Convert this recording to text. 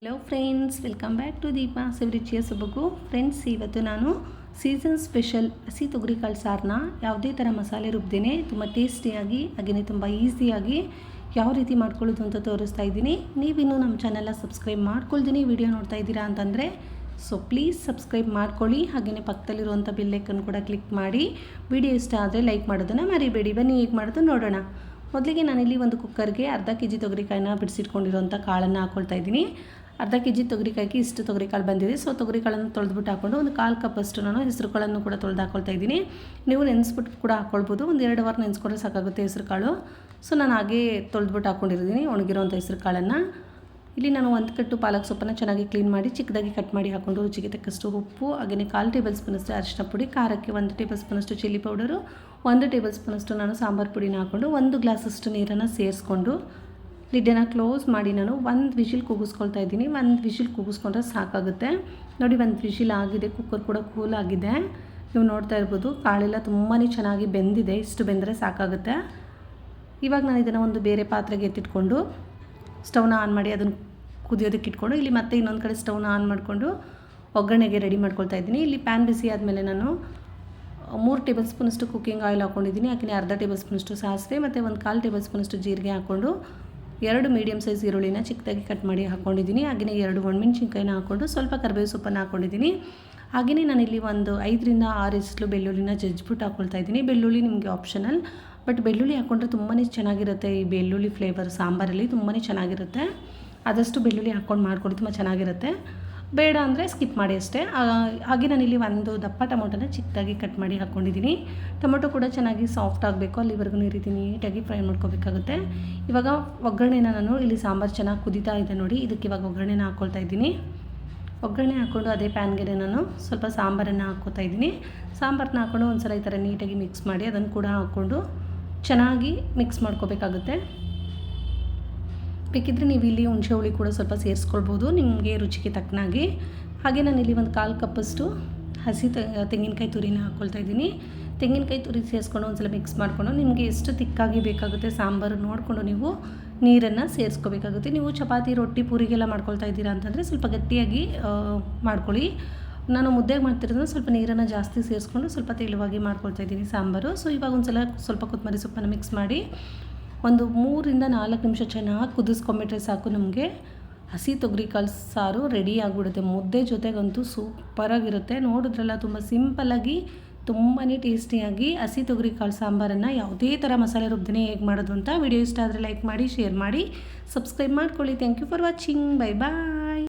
Hello friends, welcome back to Deepa ಸಿವರಿಚಿಯ ಸೊಬಗು. Friends, ಇವತ್ತು ನಾನು ಸೀಸನ್ ಸ್ಪೆಷಲ್ ಹಸಿ ತೊಗರಿಕಾಳು ಸಾರನ್ನ ಯಾವುದೇ ಥರ ಮಸಾಲೆ ರುಬ್ದೇನೆ ತುಂಬ ಟೇಸ್ಟಿಯಾಗಿ ಹಾಗೆಯೇ ತುಂಬ ಈಸಿಯಾಗಿ ಯಾವ ರೀತಿ ಮಾಡ್ಕೊಳ್ಳೋದು ಅಂತ ತೋರಿಸ್ತಾ ಇದ್ದೀನಿ. ನೀವಿನ್ನೂ ನಮ್ಮ ಚಾನೆಲ್ನ ಸಬ್ಸ್ಕ್ರೈಬ್ ಮಾಡ್ಕೊಳ್ತೀನಿ ವಿಡಿಯೋ ನೋಡ್ತಾ ಇದ್ದೀರಾ ಅಂತಂದರೆ ಪ್ಲೀಸ್ ಸಬ್ಸ್ಕ್ರೈಬ್ ಮಾಡ್ಕೊಳ್ಳಿ. ಹಾಗೆಯೇ ಪಕ್ಕದಲ್ಲಿರುವಂಥ ಬೆಲ್ ಐಕನ್ ಕೂಡ ಕ್ಲಿಕ್ ಮಾಡಿ. ವಿಡಿಯೋ ಇಷ್ಟ ಆದರೆ ಲೈಕ್ ಮಾಡೋದನ್ನು ಮರಿಬೇಡಿ. ಬನ್ನಿ ಹೇಗೆ ಮಾಡೋದು ನೋಡೋಣ. ಮೊದಲಿಗೆ ನಾನಿಲ್ಲಿ ಒಂದು ಕುಕ್ಕರ್ಗೆ ಅರ್ಧ ಕೆ ಜಿ ತೊಗರಿಕಾಯಿನ ಬಿಡಿಸಿಟ್ಕೊಂಡಿರೋಂಥ ಕಾಳನ್ನು ಹಾಕ್ಕೊಳ್ತಾ ಇದ್ದೀನಿ. ಅರ್ಧ ಕೆ ಜಿ ತೊಗರಿಕಾಯಿಗೆ ಇಷ್ಟು ತೊಗರಿಕಾಳು ಬಂದಿದೆ. ತೊಗರಿಕಾಳನ್ನು ತೊಳೆದ್ಬಿಟ್ಟು ಹಾಕ್ಕೊಂಡು ಒಂದು 1/4 ಕಪ್ಪಷ್ಟು ನಾನು ಹೆಸರು ಕಾಳನ್ನು ಕೂಡ ತೊಳೆದು ಹಾಕ್ಕೊಳ್ತಾ ಇದ್ದೀನಿ. ನೀವು ನೆನೆಸ್ಬಿಟ್ಟು ಕೂಡ ಹಾಕ್ಕೊಳ್ಬೋದು. ಒಂದು 2 ಅವರ್ ನೆನೆಸ್ಕೊಂಡ್ರೆ ಸಾಕಾಗುತ್ತೆ ಹೆಸರು ಕಾಳು. ನಾನು ಹಾಗೇ ತೊಳೆದ್ಬಿಟ್ಟು ಹಾಕ್ಕೊಂಡಿದ್ದೀನಿ ಒಣಗಿರೋಂಥ ಹೆಸರು ಕಾಳನ್ನು. ಇಲ್ಲಿ ನಾನು 1 ಕಟ್ಟು ಪಾಲಕ್ ಸೊಪ್ಪನ್ನು ಚೆನ್ನಾಗಿ ಕ್ಲೀನ್ ಮಾಡಿ ಚಿಕ್ಕದಾಗಿ ಕಟ್ ಮಾಡಿ ಹಾಕ್ಕೊಂಡು ರುಚಿಗೆ ತಕ್ಕಷ್ಟು ಉಪ್ಪು, ಹಾಗೆಯೇ 1/4 ಟೇಬಲ್ ಸ್ಪೂನಷ್ಟು ಅರಿಶಿನ ಪುಡಿ, ಖಾರಕ್ಕೆ 1 ಟೇಬಲ್ ಸ್ಪೂನಷ್ಟು ಚಿಲ್ಲಿ ಪೌಡರು, 1 ಟೇಬಲ್ ಸ್ಪೂನಷ್ಟು ನಾನು ಸಾಂಬಾರು ಪುಡಿನ ಹಾಕ್ಕೊಂಡು 1 ಗ್ಲಾಸಷ್ಟು ನೀರನ್ನು ಸೇರಿಸ್ಕೊಂಡು ಲಿಡ್ಡನ್ನು ಕ್ಲೋಸ್ ಮಾಡಿ ನಾನು 1 ವಿಷಿಲ್ ಕೂಗಿಸ್ಕೊಳ್ತಾ ಇದ್ದೀನಿ. 1 ವಿಷಿಲ್ ಕೂಗಿಸ್ಕೊಂಡ್ರೆ ಸಾಕಾಗುತ್ತೆ. ನೋಡಿ, 1 ವಿಷಿಲ್ ಆಗಿದೆ. ಕುಕ್ಕರ್ ಕೂಡ ಕೂಲ್ ಆಗಿದೆ. ನೀವು ನೋಡ್ತಾ ಇರ್ಬೋದು, ಕಾಳೆಲ್ಲ ತುಂಬಾ ಚೆನ್ನಾಗಿ ಬೆಂದಿದೆ. ಇಷ್ಟು ಬೆಂದರೆ ಸಾಕಾಗುತ್ತೆ. ಇವಾಗ ನಾನು ಇದನ್ನು ಒಂದು ಬೇರೆ ಪಾತ್ರೆಗೆ ಎತ್ತಿಟ್ಕೊಂಡು ಸ್ಟವ್ನ ಆನ್ ಮಾಡಿ ಅದನ್ನು ಕುದಿಯೋದಕ್ಕೆ ಇಟ್ಕೊಂಡು ಇಲ್ಲಿ ಮತ್ತೆ ಇನ್ನೊಂದು ಕಡೆ ಸ್ಟವ್ನ ಆನ್ ಮಾಡಿಕೊಂಡು ಒಗ್ಗರಣೆಗೆ ರೆಡಿ ಮಾಡ್ಕೊಳ್ತಾ ಇದ್ದೀನಿ. ಇಲ್ಲಿ ಪ್ಯಾನ್ ಬಿಸಿ ಆದಮೇಲೆ ನಾನು 3 ಟೇಬಲ್ ಸ್ಪೂನಷ್ಟು ಕುಕ್ಕಿಂಗ್ ಆಯಿಲ್ ಹಾಕ್ಕೊಂಡಿದ್ದೀನಿ. ಹಾಗೆಯೇ ಅರ್ಧ ಟೇಬಲ್ ಸ್ಪೂನಷ್ಟು ಸಾಸಿವೆ ಮತ್ತು 1/4 ಟೇಬಲ್ ಸ್ಪೂನಷ್ಟು ಜೀರಿಗೆ ಹಾಕ್ಕೊಂಡು 2 ಮೀಡಿಯಮ್ ಸೈಜ್ ಈರುಳ್ಳಿನ ಚಿಕ್ಕದಾಗಿ ಕಟ್ ಮಾಡಿ ಹಾಕ್ಕೊಂಡಿದ್ದೀನಿ. ಹಾಗೆಯೇ 2 ಒಣಮೆಣಸಿನ್ಕಾಯಿನ ಹಾಕ್ಕೊಂಡು ಸ್ವಲ್ಪ ಕರಿಬೇವು ಸೊಪ್ಪನ್ನು ಹಾಕ್ಕೊಂಡಿದ್ದೀನಿ. ಹಾಗೆಯೇ ನಾನಿಲ್ಲಿ ಒಂದು 5 ರಿಂದ 6 ಎಸಳು ಬೆಳ್ಳುಳ್ಳಿನ ಜಜ್ಜಿಬಿಟ್ಟು ಹಾಕ್ಕೊಳ್ತಾ ಇದ್ದೀನಿ. ಬೆಳ್ಳುಳ್ಳಿ ನಿಮಗೆ ಆಪ್ಷನಲ್, ಬಟ್ ಬೆಳ್ಳುಳ್ಳಿ ಹಾಕ್ಕೊಂಡ್ರೆ ತುಂಬಾ ಚೆನ್ನಾಗಿರುತ್ತೆ. ಈ ಬೆಳ್ಳುಳ್ಳಿ ಫ್ಲೇವರ್ ಸಾಂಬಾರಲ್ಲಿ ತುಂಬಾ ಚೆನ್ನಾಗಿರುತ್ತೆ. ಆದಷ್ಟು ಬೆಳ್ಳುಳ್ಳಿ ಹಾಕ್ಕೊಂಡು ಮಾಡ್ಕೊಳ್ಳಿ, ತುಂಬ ಚೆನ್ನಾಗಿರುತ್ತೆ. ಬೇಡ ಅಂದರೆ ಸ್ಕಿಪ್ ಮಾಡಿ ಅಷ್ಟೇ. ಹಾಗೆ ನಾನಿಲ್ಲಿ ಒಂದು ದಪ್ಪ ಟೊಮೊಟೊನ ಚಿಕ್ಕದಾಗಿ ಕಟ್ ಮಾಡಿ ಹಾಕ್ಕೊಂಡಿದ್ದೀನಿ. ಟೊಮೊಟೊ ಕೂಡ ಚೆನ್ನಾಗಿ ಸಾಫ್ಟ್ ಆಗಬೇಕು, ಅಲ್ಲಿವರೆಗೂ ಈ ರೀತಿ ನೀಟಾಗಿ ಫ್ರೈ ಮಾಡ್ಕೋಬೇಕಾಗುತ್ತೆ. ಇವಾಗ ಒಗ್ಗರಣೆನ ನಾನು ಇಲ್ಲಿ ಸಾಂಬಾರು ಚೆನ್ನಾಗಿ ಕುದೀತಾ ಇದೆ ನೋಡಿ, ಇದಕ್ಕೆ ಇವಾಗ ಒಗ್ಗರಣೆನ ಹಾಕ್ಕೊಳ್ತಾ ಇದ್ದೀನಿ. ಒಗ್ಗರಣೆ ಹಾಕ್ಕೊಂಡು ಅದೇ ಪ್ಯಾನ್ಗೆ ನಾನು ಸ್ವಲ್ಪ ಸಾಂಬಾರನ್ನು ಹಾಕ್ಕೊತಾ ಇದ್ದೀನಿ. ಸಾಂಬಾರನ್ನ ಹಾಕ್ಕೊಂಡು ಒಂದು ಸಲ ಈ ಥರ ನೀಟಾಗಿ ಮಿಕ್ಸ್ ಮಾಡಿ ಅದನ್ನು ಕೂಡ ಹಾಕ್ಕೊಂಡು ಚೆನ್ನಾಗಿ ಮಿಕ್ಸ್ ಮಾಡ್ಕೋಬೇಕಾಗುತ್ತೆ. ಬೇಕಿದ್ದರೆ ನೀವು ಇಲ್ಲಿ ಹುಣಸೆ ಹುಳಿ ಕೂಡ ಸ್ವಲ್ಪ ಸೇರಿಸ್ಕೊಳ್ಬೋದು ನಿಮಗೆ ರುಚಿಗೆ ತಕ್ಕನಾಗಿ. ಹಾಗೆ ನಾನಿಲ್ಲಿ ಒಂದು 1/4 ಕಪ್ಪಷ್ಟು ಹಸಿ ತೆಂಗಿನಕಾಯಿ ತುರಿನ ಹಾಕ್ಕೊಳ್ತಾ ಇದ್ದೀನಿ. ತೆಂಗಿನಕಾಯಿ ತುರಿ ಸೇರಿಸ್ಕೊಂಡು ಒಂದು ಸಲ ಮಿಕ್ಸ್ ಮಾಡಿಕೊಂಡು ನಿಮಗೆ ಎಷ್ಟು ತಿಕ್ಕಾಗಿ ಬೇಕಾಗುತ್ತೆ ಸಾಂಬಾರು ನೋಡಿಕೊಂಡು ನೀವು ನೀರನ್ನು ಸೇರಿಸ್ಕೋಬೇಕಾಗುತ್ತೆ. ನೀವು ಚಪಾತಿ, ರೊಟ್ಟಿ, ಪೂರಿಗೆಲ್ಲ ಮಾಡ್ಕೊಳ್ತಾ ಇದ್ದೀರಾ ಅಂತಂದರೆ ಸ್ವಲ್ಪ ಗಟ್ಟಿಯಾಗಿ ಮಾಡ್ಕೊಳ್ಳಿ. ನಾನು ಮುದ್ದೆಗೆ ಮಾಡ್ತಿರೋದ್ರಿಂದ ಸ್ವಲ್ಪ ನೀರನ್ನು ಜಾಸ್ತಿ ಸೇರಿಸ್ಕೊಂಡು ಸ್ವಲ್ಪ ತೆಳುವಾಗಿ ಮಾಡ್ಕೊಳ್ತಾ ಇದ್ದೀನಿ ಸಾಂಬಾರು. ಇವಾಗ ಒಂದು ಸಲ ಸ್ವಲ್ಪ ಕೊತ್ತಂಬರಿ ಸೊಪ್ಪನ್ನು ಮಿಕ್ಸ್ ಮಾಡಿ ಒಂದು 3 ರಿಂದ 4 ನಿಮಿಷ ಚೆನ್ನಾಗಿ ಕುದಿಸ್ಕೊಂಬಿಟ್ರೆ ಸಾಕು. ನಮಗೆ ಹಸಿ ತೊಗರಿಕಾಳು ಸಾರು ರೆಡಿ ಆಗಿಬಿಡುತ್ತೆ. ಮುದ್ದೆ ಜೊತೆಗಂತೂ ಸೂಪರಾಗಿರುತ್ತೆ. ನೋಡಿದ್ರಲ್ಲ, ತುಂಬ ಸಿಂಪಲ್ಲಾಗಿ ತುಂಬಾ ಟೇಸ್ಟಿಯಾಗಿ ಹಸಿ ತೊಗರಿಕಾಳು ಸಾಂಬಾರನ್ನು ಯಾವುದೇ ಥರ ಮಸಾಲೆ ರುಬ್ದೇ ಹೇಗೆ ಮಾಡೋದು ಅಂತ. ವಿಡಿಯೋ ಇಷ್ಟ ಆದರೆ ಲೈಕ್ ಮಾಡಿ, ಶೇರ್ ಮಾಡಿ, ಸಬ್ಸ್ಕ್ರೈಬ್ ಮಾಡ್ಕೊಳ್ಳಿ. Thank you for watching. Bye bye.